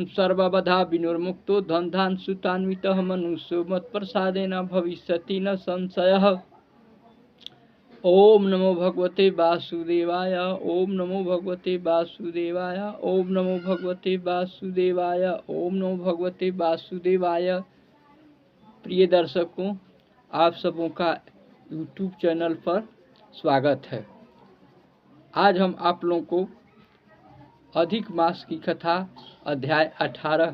सर्वबधा विनुर्मुक्तो धन्धान सुतान्वितः मनुष्यो मत्प्रसादेन भविष्यति न संशयः। ओम नमो भगवते वासुदेवाय। ओम नमो भगवते वासुदेवाय। ओम नमो भगवते वासुदेवाय। ओम नमो भगवते वासुदेवाय। प्रिय दर्शकों, आप सबों का YouTube चैनल पर स्वागत है। आज हम आप लोगों को अधिक मास की कथा अध्याय 18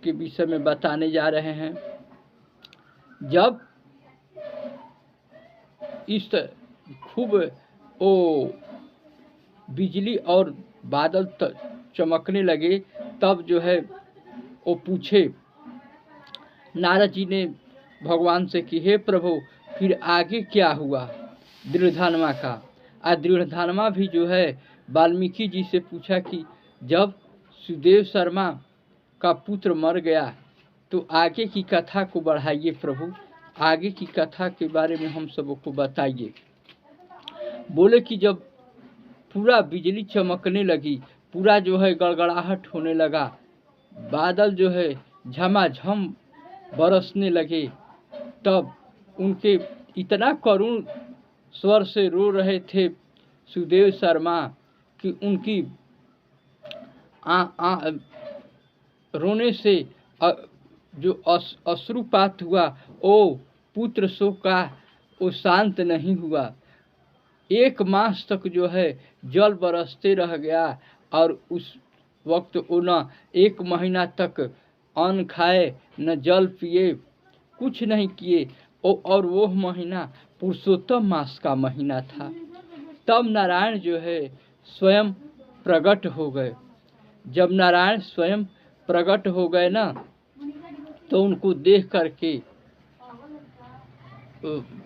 के विषय में बताने जा रहे हैं। जब इस खूब बिजली और बादल चमकने लगे, तब जो है वो पूछे, नारद जी ने भगवान से कि हे प्रभु, फिर आगे क्या हुआ दृढ़धानमा का। दृढ़धानमा भी जो है वाल्मीकि जी से पूछा कि जब सुदेव शर्मा का पुत्र मर गया तो आगे की कथा को बढ़ाइए प्रभु, आगे की कथा के बारे में हम सबको बताइए। बोले कि जब पूरा बिजली चमकने लगी, पूरा जो है गड़गड़ाहट होने लगा, बादल जो है झमाझम बरसने लगे, तब उनके इतना करुण स्वर से रो रहे थे सुदेव शर्मा कि उनकी रोने से जो अश्रुपात हुआ, ओ पुत्र शोक का वो शांत नहीं हुआ। 1 मास तक जो है जल बरसते रह गया और उस वक्त वो न 1 महीना तक अन्न खाए न जल पिए, कुछ नहीं किए। और वो महीना पुरुषोत्तम मास का महीना था। तब नारायण जो है स्वयं प्रकट हो गए। जब नारायण स्वयं प्रकट हो गए ना, तो उनको देख करके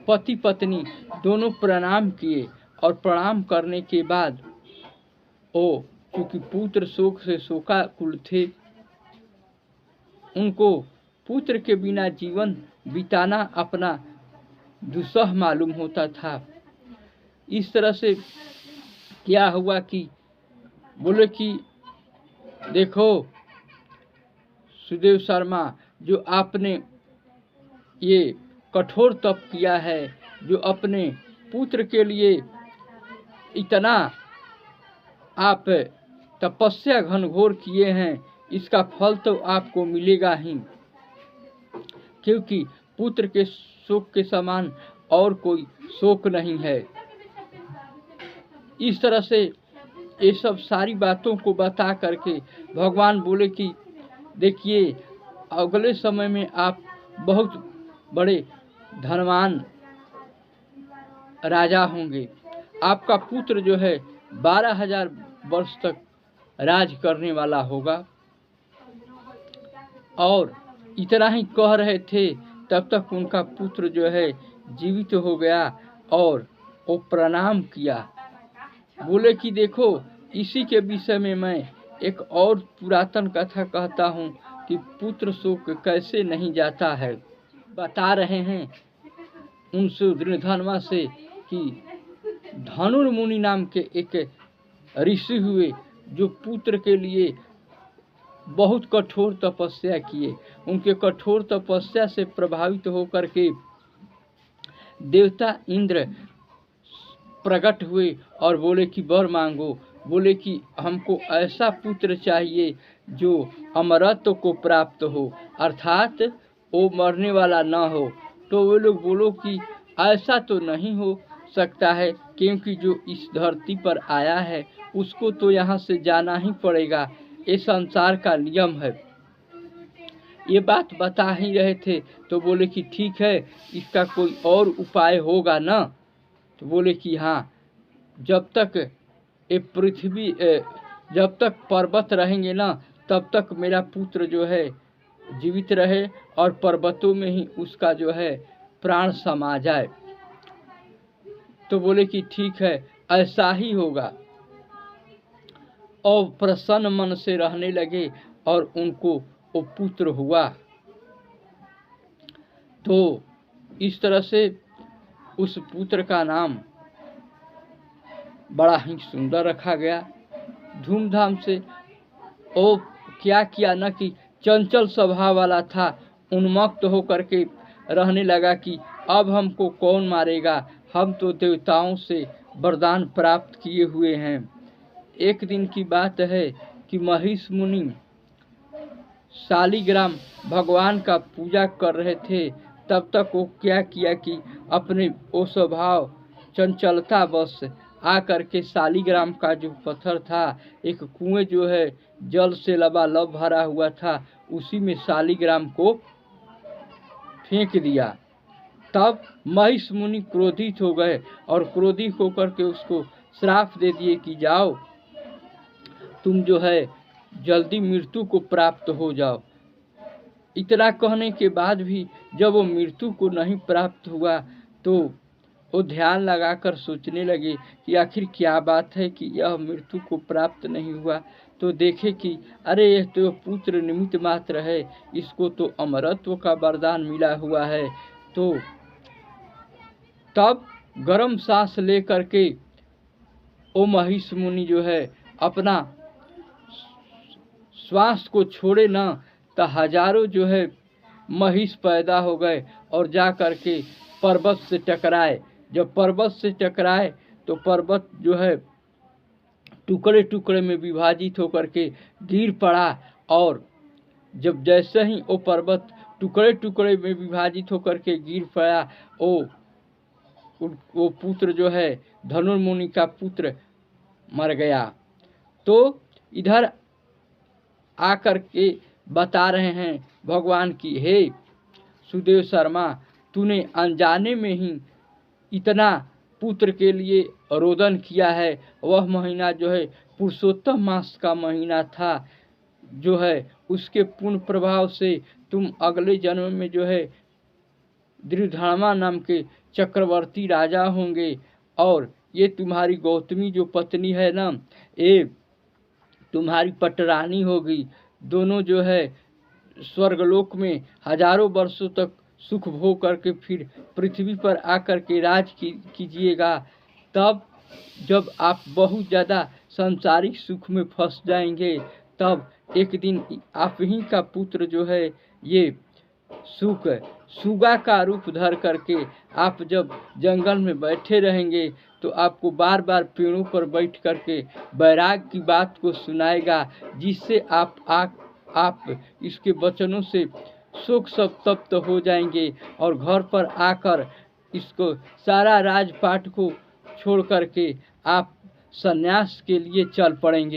पति पत्नी दोनों प्रणाम किए। और प्रणाम करने के बाद वो, क्योंकि पुत्र शोक से शोकाकुल थे, उनको पुत्र के बिना जीवन बिताना अपना दुस्सह मालूम होता था। इस तरह से क्या हुआ कि बोले कि देखो सुदेव शर्मा, जो आपने ये कठोर तप किया है, जो अपने पुत्र के लिए इतना आप तपस्या घनघोर किए हैं, इसका फल तो आपको मिलेगा ही, क्योंकि पुत्र के शोक के समान और कोई शोक नहीं है। इस तरह से ये सब सारी बातों को बता करके भगवान बोले कि देखिए, अगले समय में आप बहुत बड़े धनवान राजा होंगे। आपका पुत्र जो है 12,000 वर्ष तक राज करने वाला होगा। और इतना ही कह रहे थे, तब तक उनका पुत्र जो है जीवित हो गया और वो प्रणाम किया। बोले कि देखो, इसी के विषय में मैं एक और पुरातन कथा कहता हूँ कि पुत्र शोक कैसे नहीं जाता है। बता रहे हैं उनसे दृढ़धानमा से कि धनुर्मुनि नाम के एक ऋषि हुए, जो पुत्र के लिए बहुत कठोर तपस्या किए। उनके कठोर तपस्या से प्रभावित होकर के देवता इंद्र प्रकट हुए और बोले कि वर मांगो। बोले कि हमको ऐसा पुत्र चाहिए जो अमरत्व को प्राप्त हो, अर्थात वो मरने वाला न हो। तो वे लोग बोलो कि ऐसा तो नहीं हो सकता है, क्योंकि जो इस धरती पर आया है उसको तो यहाँ से जाना ही पड़ेगा, ये संसार का नियम है। ये बात बता ही रहे थे तो बोले कि ठीक है, इसका कोई और उपाय होगा ना। तो बोले कि हाँ, जब तक ये पृथ्वी जब तक पर्वत रहेंगे ना, तब तक मेरा पुत्र जो है जीवित रहे और पर्वतों में ही उसका जो है प्राण समा जाए। तो बोले कि ठीक है, ऐसा ही होगा। और प्रसन्न मन से रहने लगे और उनको वो पुत्र हुआ। तो इस तरह से उस पुत्र का नाम बड़ा ही सुंदर रखा गया। धूमधाम से वो क्या किया न कि चंचल स्वभाव वाला था, उन्मत्त होकर के रहने लगा कि अब हमको कौन मारेगा, हम तो देवताओं से वरदान प्राप्त किए हुए हैं। एक दिन की बात है कि महिष मुनि शालिग्राम भगवान का पूजा कर रहे थे। तब तक वो क्या किया कि अपने वो स्वभाव चंचलता बस आकर के शालिग्राम का जो पत्थर था, एक कुएं जो है जल से लबालब भरा हुआ था, उसी में शालिग्राम को फेंक दिया। तब महिष मुनि क्रोधित हो गए और क्रोधित होकर के उसको श्राप दे दिए कि जाओ, तुम जो है जल्दी मृत्यु को प्राप्त हो जाओ। इतना कहने के बाद भी जब वो मृत्यु को नहीं प्राप्त हुआ तो वो ध्यान लगाकर सोचने लगे कि आखिर क्या बात है कि यह मृत्यु को प्राप्त नहीं हुआ। तो देखे कि अरे यह तो पुत्र निमित्त मात्र है, इसको तो अमरत्व का वरदान मिला हुआ है। तो तब गर्म सांस लेकर के वो महिष मुनि जो है अपना श्वास को छोड़े न, तो हजारों जो है महिष पैदा हो गए और जा कर के पर्वत से टकराए। जब पर्वत से टकराए तो पर्वत जो है टुकड़े टुकड़े में विभाजित होकर के गिर पड़ा। और जब जैसे ही वो पर्वत टुकड़े टुकड़े में विभाजित होकर के गिर पड़ा, वो पुत्र जो है धनुर्मुनि का पुत्र मर गया। तो इधर आकर के बता रहे हैं भगवान की, हे सुदेव शर्मा, तूने अनजाने में ही इतना पुत्र के लिए रोदन किया है। वह महीना जो है पुरुषोत्तम मास का महीना था, जो है उसके पुण्य प्रभाव से तुम अगले जन्म में जो है दृढ़धर्मा नाम के चक्रवर्ती राजा होंगे। और ये तुम्हारी गौतमी जो पत्नी है ना, ये तुम्हारी पटरानी होगी। दोनों जो है स्वर्गलोक में हजारों वर्षों तक सुख भोग करके फिर पृथ्वी पर आकर के राज कीजिएगा। तब जब आप बहुत ज़्यादा सांसारिक सुख में फंस जाएंगे, तब एक दिन आप ही का पुत्र जो है ये सुगा का रूप धर करके आप जब जंगल में बैठे रहेंगे तो आपको बार बार पेड़ों पर बैठ करके बैराग की बात को सुनाएगा, जिससे आप इसके वचनों से शोक संतप्त हो जाएंगे और घर पर आकर इसको सारा राजपाट को छोड़ करके आप सन्यास के लिए चल पड़ेंगे।